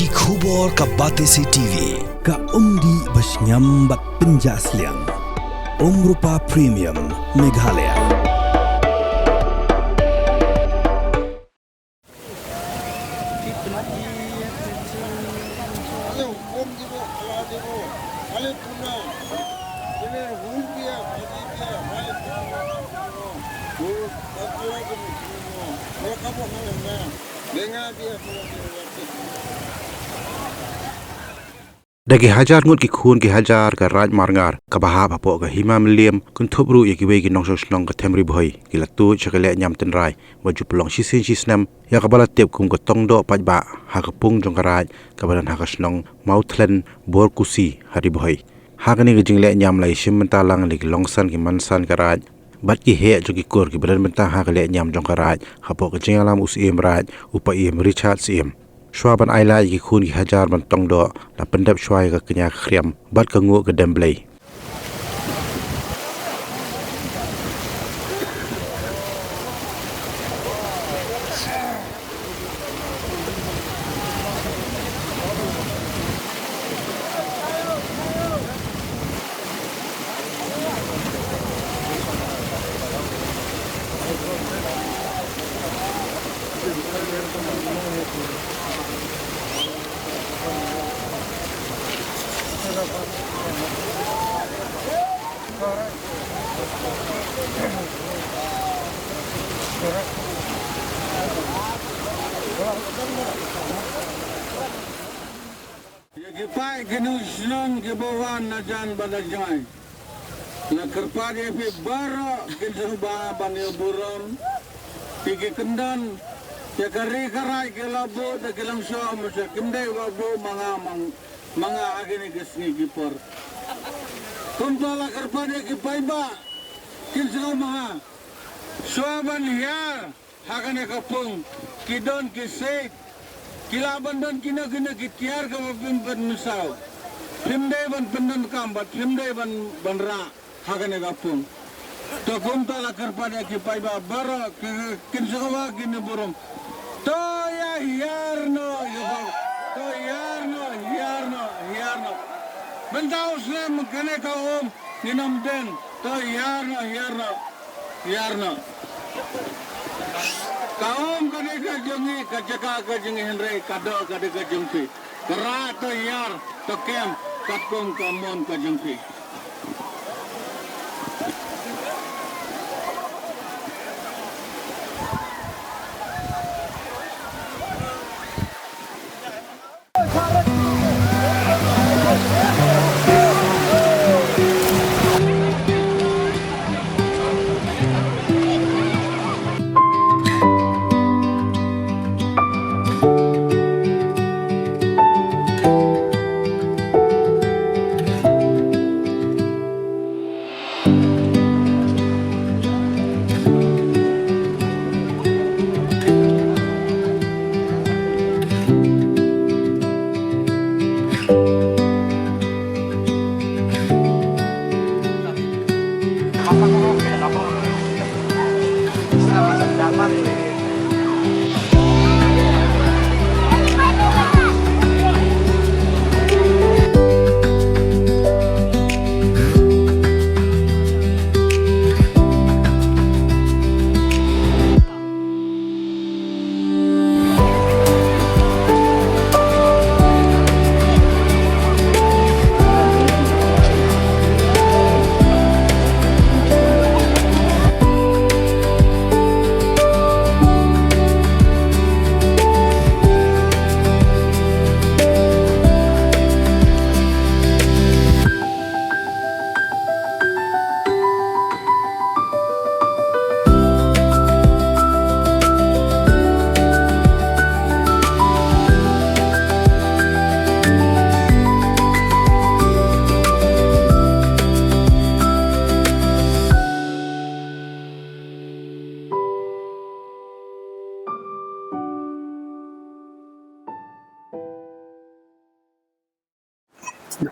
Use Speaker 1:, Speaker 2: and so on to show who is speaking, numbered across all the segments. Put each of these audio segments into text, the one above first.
Speaker 1: Ki khubor ka Batesi TV.
Speaker 2: Ka umdi basnyam bat penjaslian. Rupa Premium Meghalaya.
Speaker 3: Dagi hajar ngut ki khun ki hajar ka raj marngar ka bahab apo ka himam liam kun thobru ye ki we ki nong snong ka themri bhoi ki latu chakale nyam ten rai waju plong sisin sisnam ya ka bala tep kum ka tong do paj ba ha ka pung jong ka raj ka balan ha ka snong mauthlen bor kusi hari bhoi ha ka ni ka jingle nyam lai sim menta lang li longsan ki mansan ka raj bat ki he jo ki kor ki balan menta ha ka le nyam jong ka raj ha po ka jingalam us im raj upa im richard sim Shwaban aila ki khun ki hajar ban tong do la pendap shwai ka kenya khriam bat ka ngu ka demblei
Speaker 4: Pai kenusnon ke bawah najan badajai. Na kerpade pe baro kensu ba banyo buron. Pigi kendan ya kari karai ke labo da kelang so masa kemdai wabo manga agene kesni kipor. Kumpala kerpade ke paiba kensu maha. Swaban hiar hakane kapung kidon kisait Kilaban dan kina kitiar ka mapimpan misaw. Pimday ban pendan kambat, pimday ban ra hakane gapung. To kumta la karpada ki paiba bara kinsakawa kiniburum. To ya hiyarno yobal. To hiyarno. Bentaw slam kane ka ninam den. To hiyarno. Kaum kade ka jongi kajaka ka jongi henry kado kade ka jongpi kara to yar to kem katkong kamon ka jongpi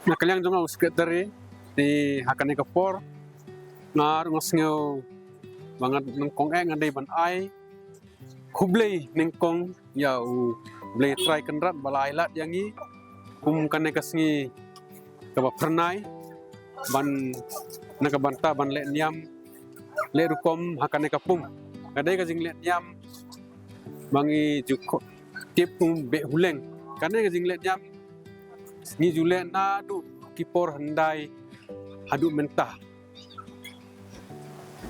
Speaker 5: Nakaliang jong usket dari di hakane kapor ngar ngasngew bangat nengkong ngandai ban ai kublei nengkong ya boleh try kenrat bala ailat yang ni kan kasngi kaba pernai ban nak banta ban le niam le rukom hakane kapum kadai ka jing le niam bangi juko tip pum be huleng kadai ka jing le niam ni jule na du kipor handai hadu mentah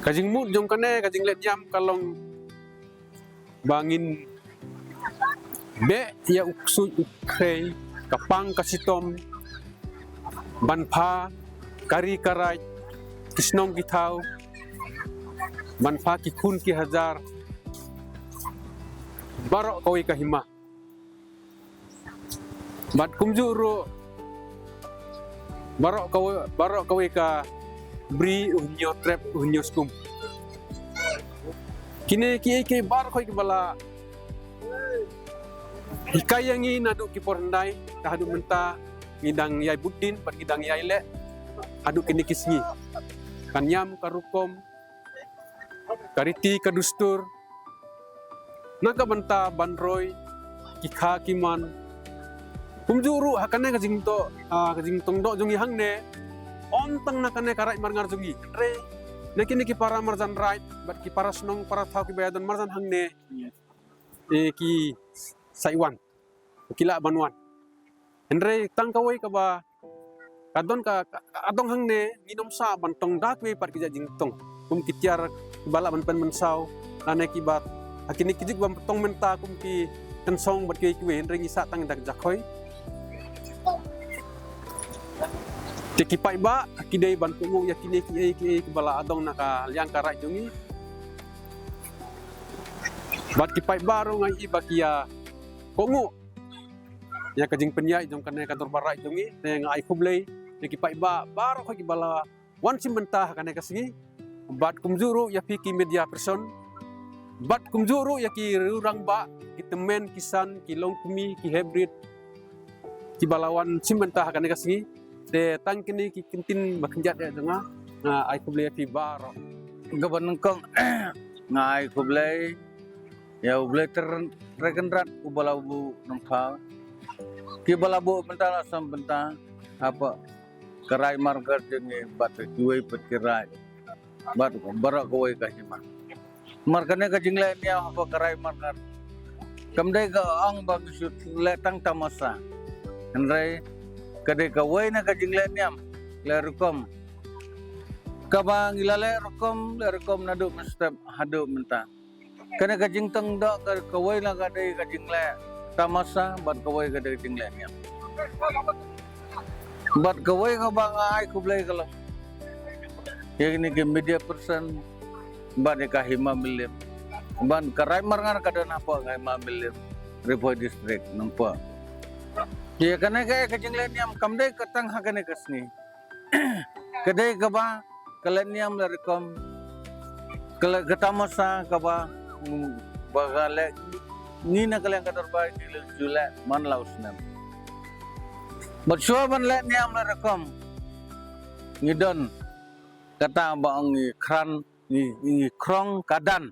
Speaker 5: kajing mut jong kane kajing let jam kalong bangin be ya uksu ukrei kapang kasitom banpa kari karai kisnong kitau banpa kikun ki hajar barok kawai kahima bat kumjuru barok kawai ka bri unyo trap unyo skum kini ki bar khoi ki bala hikayangi nadu ki porndai hadu menta ngidang yai budin pat ngidang yai le hadu kini kisngi kanyam karukom kariti kadustur naka benta bandroy kikha kiman kumjuru hakane kajing tong do jongi hangne on tang nakane karai marngar jungi re nakini ki para marjan right bat ki para snong para thau ki bayadan marjan hangne ki saiwan kila banwan andre tang kawai ka ba kadon ka adong hangne nginom sa bantong dak we par ki jing tong kum ki tiar bala ban pen mensau lane ki bat akini ki jig bam tong menta kum ki tensong bat ki we andre ngisa tang dak jakhoi Tekipai ba kidai ban kungu ya kini ki bala adong naka liang karai jungi bat kipai baru ngai bakia kungu ya kajing penyai jong kane kantor barai jungi ne ngai kublei tekipai ba baru ki bala wan simentah kane kasingi bat kumjuru ya ki media person bat kumjuru ya ki rurang ba ki temen kisan ki longkumi ki hybrid ki balawan simentah kane kasingi de tang kini ki kintin makinjat ya denga ai kublai fi baro
Speaker 4: gaban kong ngai kublai ya ublai terkenrat ubala bu nampa ki bala bu benta asam benta apa kerai margar jengi bat kuai petkirai bat barak kuai kahima markane ka jingle ni apa kerai margar kamdai ka ang bagus letang tamasa andai kadai kawai na kajingle niam le rukom kabang ilale rukom nadu mestep hadu menta kana kajing tang do kawai na kadai kajingle tamasa bat kawai kadai jingle niam bat kawai kabang ai kublai kalau ini ke media person bat ka hima milim ban karai marngar kada napa ngai ma milim Ripoy district nampa ya kana kaya kajing niam kamdai katang hakane kasni kadai kaba kalaniam larikom kala gatamasa kaba bagale ni na kalang katorbai dilul jula man lausnam batsua ban le niam larikom ngidon kata bang kran ni krong kadan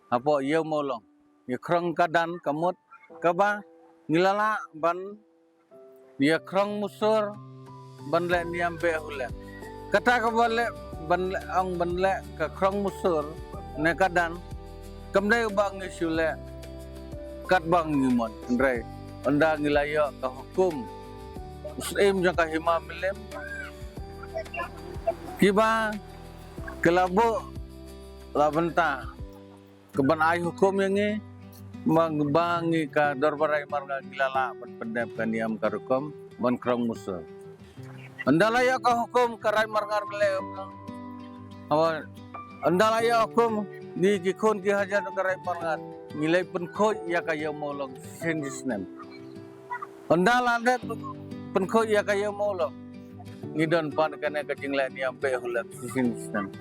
Speaker 4: apa yeu molong ni krong kadan kamut kaba ngilala ban dia krong musur banle niam be hule kata ka banle ang banle ka krong musur ne kadan kamdai bang isule kat bang ngimon andre anda ngilaya ka hukum usim jaka hima milim kiba kelabu labenta keban ai hukum yang ni magbangi ka dorbarai marga gilala pendep kaniam karukom ban krong musuh andalaya ka hukum karai margar le awan andalaya hukum ni jikon ki hajar karai margar nilai penkhoj ya kaya molong sendisnem andala de penkhoj ya kaya molong ngidon pan kana kajingla ni ampe hulat sendisnem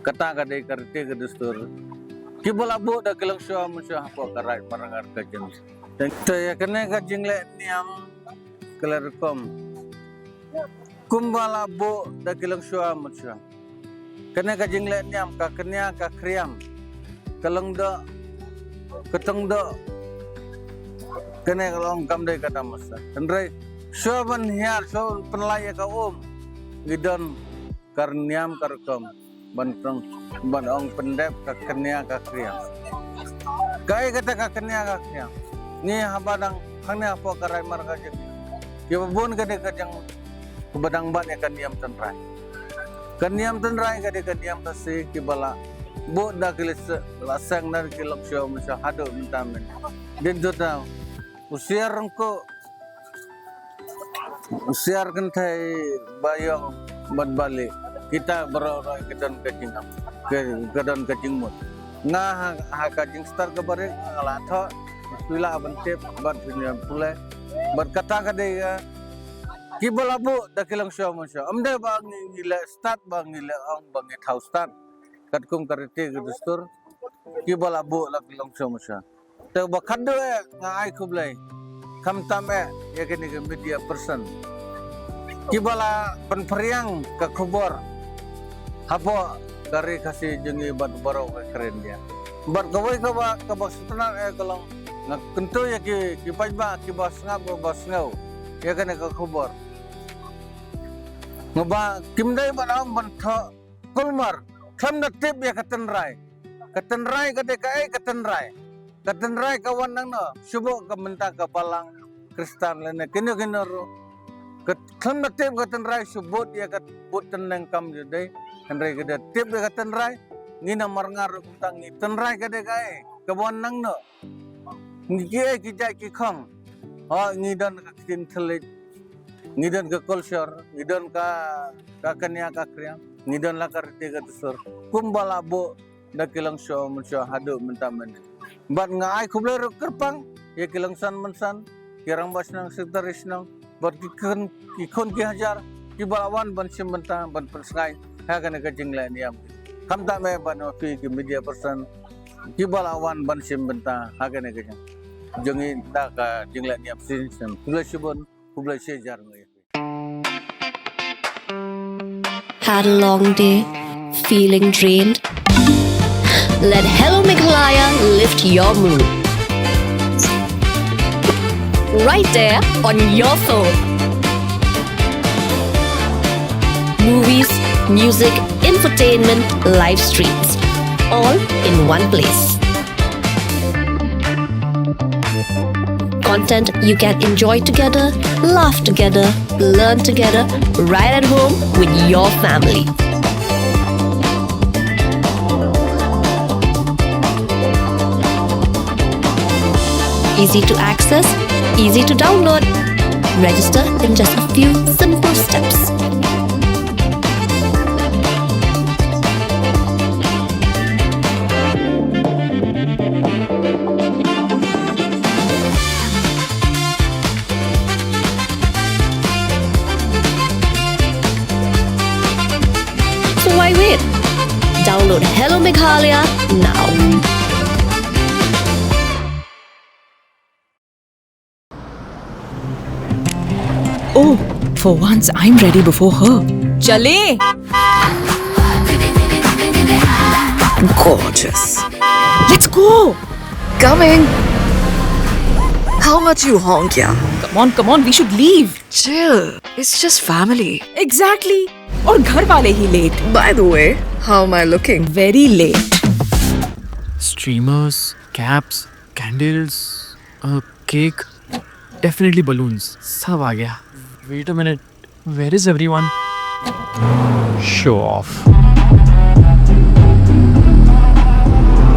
Speaker 4: kata kadai karte kedustur kibala bu da kelang sua musuh apa karai margar kajeng dan ya kena kajingla ni am kelarkom kumbala bo da kilang sua mutsua kena kajing le niam ka kenya ka kriam kalang da keteng da kene kalong kam dai kata masa kendrai soban hiar so penlaya ka gidon karniam karkom bantong banong pendep ka kenya ka kriang kai kata ka kenya ka kriang ni habadang hanya apa karai marga je ki bon kade kajang badang ban ya kaniam tenrai kade kaniam tasi ki bala bo da kilis lasang nar kilok syo masa hado mentamen din dota usiar ko usiar kan thai bayong balik kita beroroi kedon kajingam kedon kajingmut nga ha kajing star ke bare ngala tho pila bentep ban punya pule berkata kade ki balabu da kilang syo masa amde bang ngile start bang ngile ang bang thau start katkum karite gedustur ki balabu la kilang syo masa te bakhado ngai kublai kam tame ya kini media person kibala penperiang ke kubur hapo kari kasih jengi bat baro keren dia bat kawai ke bos tenar kalau ngak kentu ya ki pajba ki bos ngau ya kene ke kubur ngaba kimdai badam bantho kulmar khamna tip ya ketenrai kade kai ketenrai kawan nang no subo ke menta ke palang kristan lene kene ro khamna tip ketenrai subut ya ke puten nang kam jodai kendrai kade tip ya ketenrai ngina marngar tang ni tenrai kade kai kawan nang no ngi ki jai ki kham ngidon ka kin thelit ngidon ka culture ngidon ka kanya ka kriang ngidon la karti ka tusur kumbala bo da kilang syo mensyo hadu mentamen bat ngai kublai kerpang ya kilang san mensan kirang bas nang setaris nang bat ki khon ki hajar ki balawan ban sim benta ban persngai ha kana ka jingla niam kam ta me ban fi ki media person ki balawan ban sim benta ha kana ka jengi da ka jingla niam sin kublai sibon kublai sejar ngai.
Speaker 6: Had a long day, feeling drained? Let Hello Meghalaya lift your mood. Right there on your phone. Movies, music, infotainment, live streams, all in one place. Content you can enjoy together, laugh together, learn together, right at home with your family. Easy to access, easy to download. Register in just a few simple steps. So why wait? Download Hello Meghalaya now.
Speaker 7: Oh, for once I'm ready before her. Chale! Gorgeous. Let's go!
Speaker 8: Coming. How much you honk, yeah?
Speaker 7: Come on, we should leave.
Speaker 8: Chill. It's just family.
Speaker 7: Exactly. और घर वाले ही late.
Speaker 8: By the way, how am I looking?
Speaker 7: Very late.
Speaker 9: Streamers, caps, candles, a cake, definitely balloons. सब आ गया. Wait a minute. Where is everyone? Show off.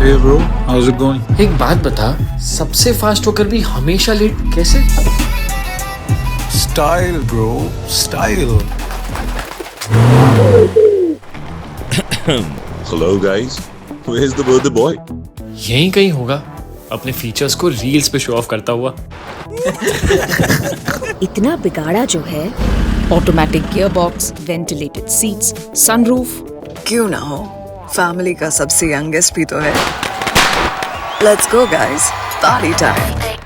Speaker 10: Hey bro, how's it going?
Speaker 9: एक बात बता, सबसे फास्ट होकर भी हमेशा लेट कैसे?
Speaker 10: Style bro, style.
Speaker 11: Hello guys, where's the birthday boy?
Speaker 9: यहीं कहीं होगा, अपने फीचर्स को रील्स पे शो ऑफ करता हुआ.
Speaker 12: इतना बिगाड़ा जो है.
Speaker 7: Automatic gearbox, ventilated seats, sunroof.
Speaker 8: क्यों ना हो? Family का सबसे youngest भी तो है. Let's go guys, party time.